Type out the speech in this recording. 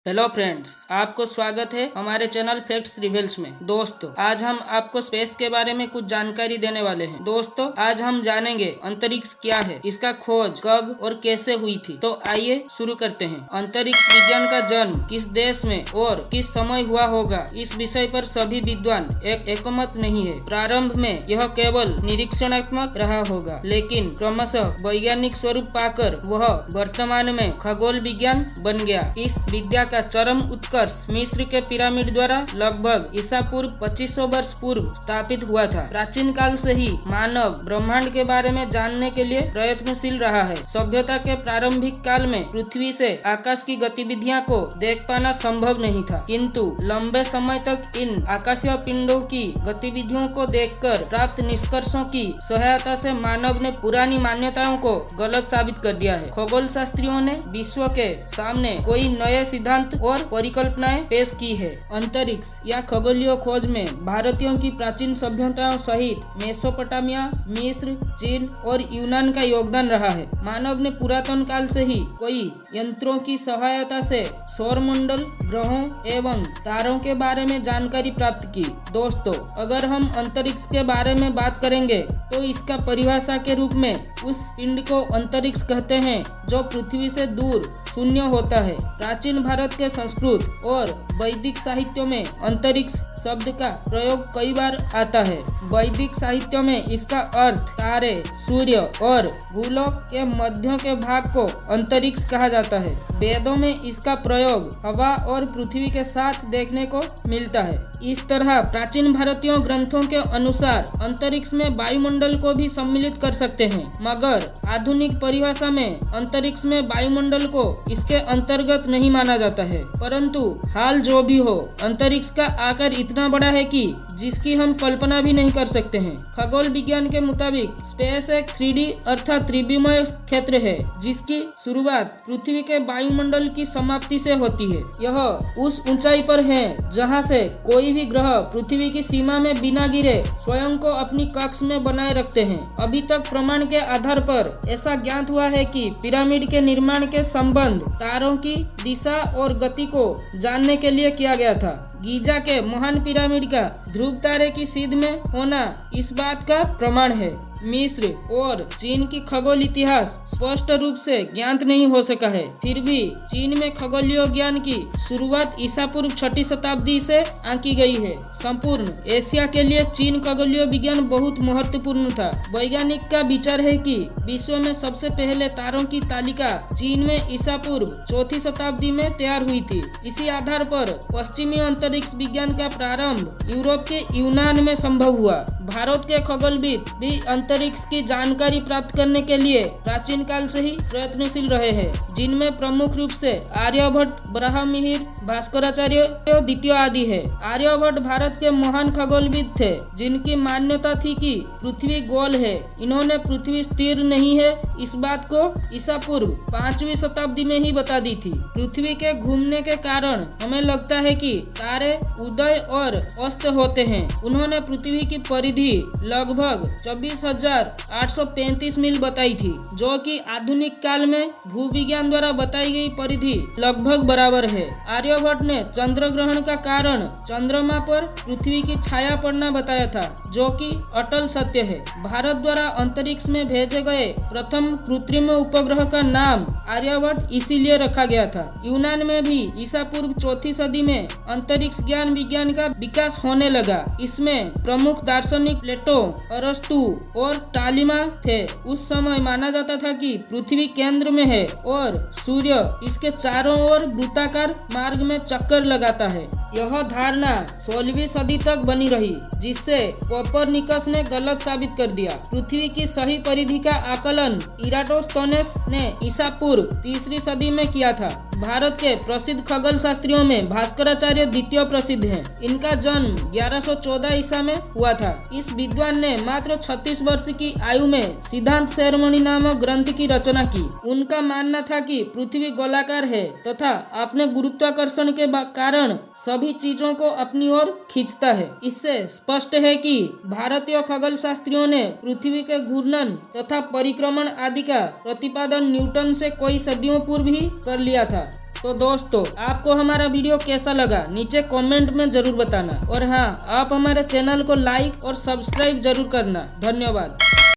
Hello friends, आपको स्वागत है हमारे चैनल फैक्ट्स रिवील्स में। दोस्तों, आज हम आपको स्पेस के बारे में कुछ जानकारी देने वाले हैं। दोस्तों, आज हम जानेंगे अंतरिक्ष क्या है, इसका खोज कब और कैसे हुई थी। तो आइए शुरू करते हैं। अंतरिक्ष विज्ञान का जन्म किस देश में और किस समय हुआ होगा, इस विषय पर सभी विद्वान एकमत नहीं है। प्रारंभ में यह केवल निरीक्षणात्मक रहा होगा, लेकिन क्रमशः वैज्ञानिक स्वरूप पाकर वह वर्तमान में खगोल विज्ञान बन गया। इस विद्या का चरम उत्कर्ष मिस्र के पिरामिड द्वारा लगभग ईसा पूर्व 2500 वर्ष पूर्व स्थापित हुआ था। प्राचीन काल से ही मानव ब्रह्मांड के बारे में जानने के लिए प्रयत्नशील रहा है। सभ्यता के प्रारंभिक काल में पृथ्वी से आकाश की गतिविधियां को देख पाना संभव नहीं था, किंतु लंबे समय तक इन आकाशीय पिंडों की गतिविधियों को देखकर प्राप्त निष्कर्षों की सहायता से मानव ने पुरानी मान्यताओं को गलत साबित कर दिया है। खगोल शास्त्रियों ने विश्व के सामने कोई नए सिद्धांत और परिकल्पनाएं पेश की है। अंतरिक्ष या खगोलीय खोज में भारतीयों की प्राचीन सभ्यताओं सहित मेसोपोटामिया, मिस्र, चीन और यूनान का योगदान रहा है। मानव ने पुरातन काल से ही कोई यंत्रों की सहायता से सौरमंडल, ग्रहों एवं तारों के बारे में जानकारी प्राप्त की। दोस्तों, अगर हम अंतरिक्ष के बारे में बात करेंगे तो इसका परिभाषा के रूप में उस पिंड को अंतरिक्ष कहते हैं जो पृथ्वी से दूर शून्य होता है। प्राचीन भारत के संस्कृत और वैदिक साहित्यों में अंतरिक्ष शब्द का प्रयोग कई बार आता है। वैदिक साहित्यों में इसका अर्थ तारे, सूर्य और भूलोक के मध्य के भाग को अंतरिक्ष कहा जाता है। वेदों में इसका प्रयोग हवा और पृथ्वी के साथ देखने को मिलता है। इस तरह प्राचीन भारतीय ग्रंथों के अनुसार अंतरिक्ष में वायुमंडल को भी सम्मिलित कर सकते हैं, मगर आधुनिक परिभाषा में अंतरिक्ष में वायुमंडल को इसके अंतर्गत नहीं माना जाता है। परंतु हाल जो भी हो, अंतरिक्ष का आकार इतना बड़ा है कि जिसकी हम कल्पना भी नहीं कर सकते हैं। खगोल विज्ञान के मुताबिक स्पेस एक 3D अर्थात त्रिविमय क्षेत्र है, जिसकी शुरुआत पृथ्वी के वायुमंडल की समाप्ति से होती है। यह उस ऊंचाई पर है जहां से कोई भी ग्रह पृथ्वी की सीमा में बिना गिरे स्वयं को अपनी कक्ष में बनाए रखते हैं। अभी तक प्रमाण के आधार पर ऐसा ज्ञात हुआ है कि पिरामिड के निर्माण के संबंध तारों की दिशा और गति को जानने के लिए किया गया था। गीजा के महान पिरामिड का ध्रुव तारे की सीध में होना इस बात का प्रमाण है। मिस्र और चीन की खगोल इतिहास स्पष्ट रूप से ज्ञात नहीं हो सका है। फिर भी चीन में खगोलीय ज्ञान की शुरुआत ईसा पूर्व 6ठी शताब्दी से आंकी गई है। संपूर्ण एशिया के लिए चीन खगोलीय विज्ञान बहुत महत्वपूर्ण था। वैज्ञानिक का विचार है कि विश्व में सबसे पहले तारों की तालिका चीन में ईसा पूर्व 4ठी शताब्दी में तैयार हुई थी। इसी आधार पर पश्चिमी अंतरिक्ष विज्ञान का प्रारंभ यूरोप के यूनान में संभव हुआ। भारत के खगोलविद भी अंतरिक्ष की जानकारी प्राप्त करने के लिए प्राचीन काल से ही प्रयत्नशील रहे हैं, जिनमें प्रमुख रूप से आर्यभट्ट, बराहमिहिर, भास्कराचार्य द्वितीय आदि है। आर्यभट्ट भारत के महान खगोलविद थे, जिनकी मान्यता थी कि पृथ्वी गोल है। इन्होंने पृथ्वी स्थिर नहीं है इस बात को ईसा पूर्व 5वीं शताब्दी में ही बता दी थी। पृथ्वी के घूमने के कारण हमें लगता है कि तारे उदय और अस्त होते हैं। उन्होंने पृथ्वी की परिधि लगभग 24,835 मील बताई थी, जो कि आधुनिक काल में भूविज्ञान द्वारा बताई गई परिधि लगभग बराबर है। आर्यभट्ट ने चंद्र ग्रहण का कारण चंद्रमा पर पृथ्वी की छाया पड़ना बताया था, जो कि अटल सत्य है। भारत द्वारा अंतरिक्ष में भेजे गए प्रथम कृत्रिम उपग्रह का नाम आर्यभट्ट इसीलिए रखा गया था। यूनान में भी ईसा पूर्व 4ठी सदी में अंतरिक्ष ज्ञान विज्ञान का विकास होने लगा। इसमें प्रमुख दार्शनिक प्लेटो, अरस्तु और टालिमा थे। उस समय माना जाता था कि पृथ्वी केंद्र में है और सूर्य इसके चारों ओर वृत्ताकार मार्ग में चक्कर लगाता है। यह धारणा 16वीं सदी तक बनी रही, जिससे कोपरनिकस ने गलत साबित कर दिया। पृथ्वी की सही परिधि का आकलन इराटोस्थेनेस ने ईसा पूर्व 3री सदी में किया था। भारत के प्रसिद्ध खगोल शास्त्रियों में भास्कराचार्य द्वितीय प्रसिद्ध हैं। इनका जन्म 1114 ईसा में हुआ था। इस विद्वान ने मात्र 36 वर्ष की आयु में सिद्धांत सेरेमनी नामक ग्रंथ की रचना की। उनका मानना था कि पृथ्वी गोलाकार है तथा अपने गुरुत्वाकर्षण के कारण सभी चीजों को अपनी ओर खींचता है। इससे स्पष्ट है कि भारतीय खगोल शास्त्रियों ने पृथ्वी के घूर्णन तथा परिक्रमण आदि का प्रतिपादन न्यूटन से कई सदियों पूर्व ही कर लिया था। तो दोस्तों, आपको हमारा वीडियो कैसा लगा नीचे कमेंट में जरूर बताना। और हाँ, आप हमारे चैनल को लाइक और सब्सक्राइब जरूर करना। धन्यवाद।